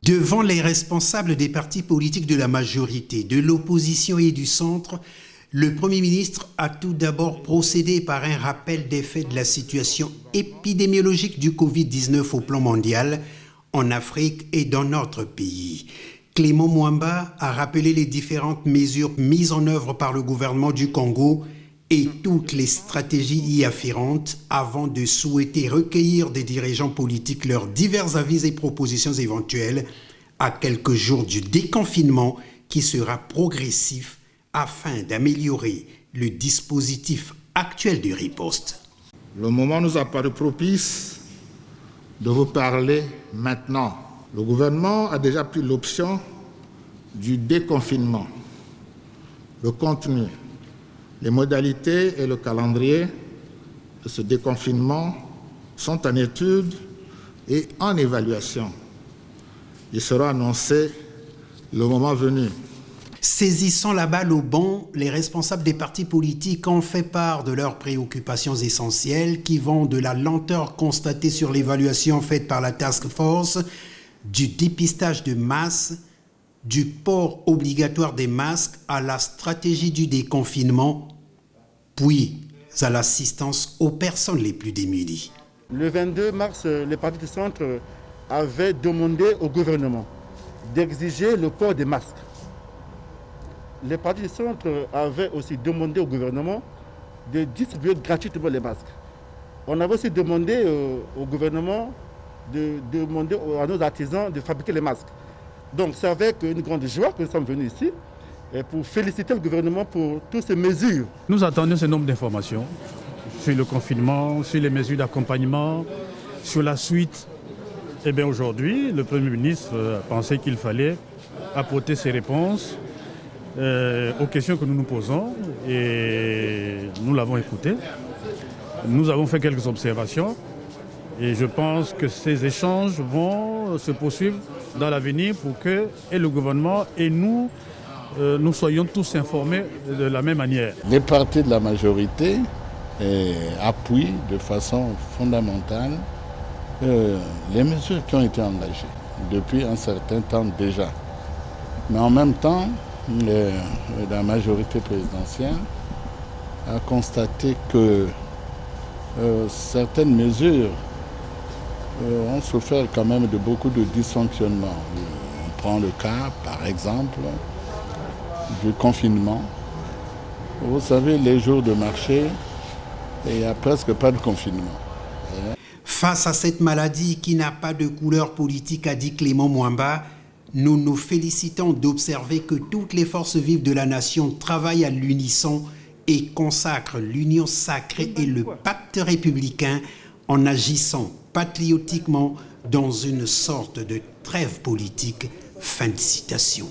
Devant les responsables des partis politiques de la majorité, de l'opposition et du centre, le Premier ministre a tout d'abord procédé par un rappel des faits de la situation épidémiologique du Covid-19 au plan mondial, en Afrique et dans notre pays. Clément Mwamba a rappelé les différentes mesures mises en œuvre par le gouvernement du Congo et toutes les stratégies y afférentes avant de souhaiter recueillir des dirigeants politiques leurs divers avis et propositions éventuelles à quelques jours du déconfinement qui sera progressif afin d'améliorer le dispositif actuel de riposte. Le moment nous a paru propice de vous parler maintenant. Le gouvernement a déjà pris l'option du déconfinement. Le contenu, les modalités et le calendrier de ce déconfinement sont en étude et en évaluation. Il sera annoncé le moment venu. Saisissant la balle au bon, les responsables des partis politiques ont fait part de leurs préoccupations essentielles qui vont de la lenteur constatée sur l'évaluation faite par la Task Force, du dépistage de masse, du port obligatoire des masques à la stratégie du déconfinement, puis à l'assistance aux personnes les plus démunies. Le 22 mars, les partis du centre avaient demandé au gouvernement d'exiger le port des masques. Les partis du centre avaient aussi demandé au gouvernement de distribuer gratuitement les masques. On avait aussi demandé au gouvernement de demander à nos artisans de fabriquer les masques. Donc c'est avec une grande joie que nous sommes venus ici pour féliciter le gouvernement pour toutes ces mesures. Nous attendons ce nombre d'informations sur le confinement, sur les mesures d'accompagnement, sur la suite. Eh bien aujourd'hui, le Premier ministre a pensé qu'il fallait apporter ses réponses aux questions que nous nous posons et nous l'avons écouté. Nous avons fait quelques observations et je pense que ces échanges vont se poursuivre dans l'avenir pour que et le gouvernement et nous soyons tous informés de la même manière. Les partis de la majorité appuient de façon fondamentale les mesures qui ont été engagées depuis un certain temps déjà. Mais en même temps, la majorité présidentielle a constaté que certaines mesures ont souffert quand même de beaucoup de dysfonctionnements. On prend le cas, par exemple, du confinement. Vous savez, les jours de marché, il n'y a presque pas de confinement. Face à cette maladie qui n'a pas de couleur politique, a dit Clément Mwamba, nous nous félicitons d'observer que toutes les forces vives de la nation travaillent à l'unisson et consacrent l'union sacrée et le pacte républicain en agissant patriotiquement dans une sorte de trêve politique. Fin de citation.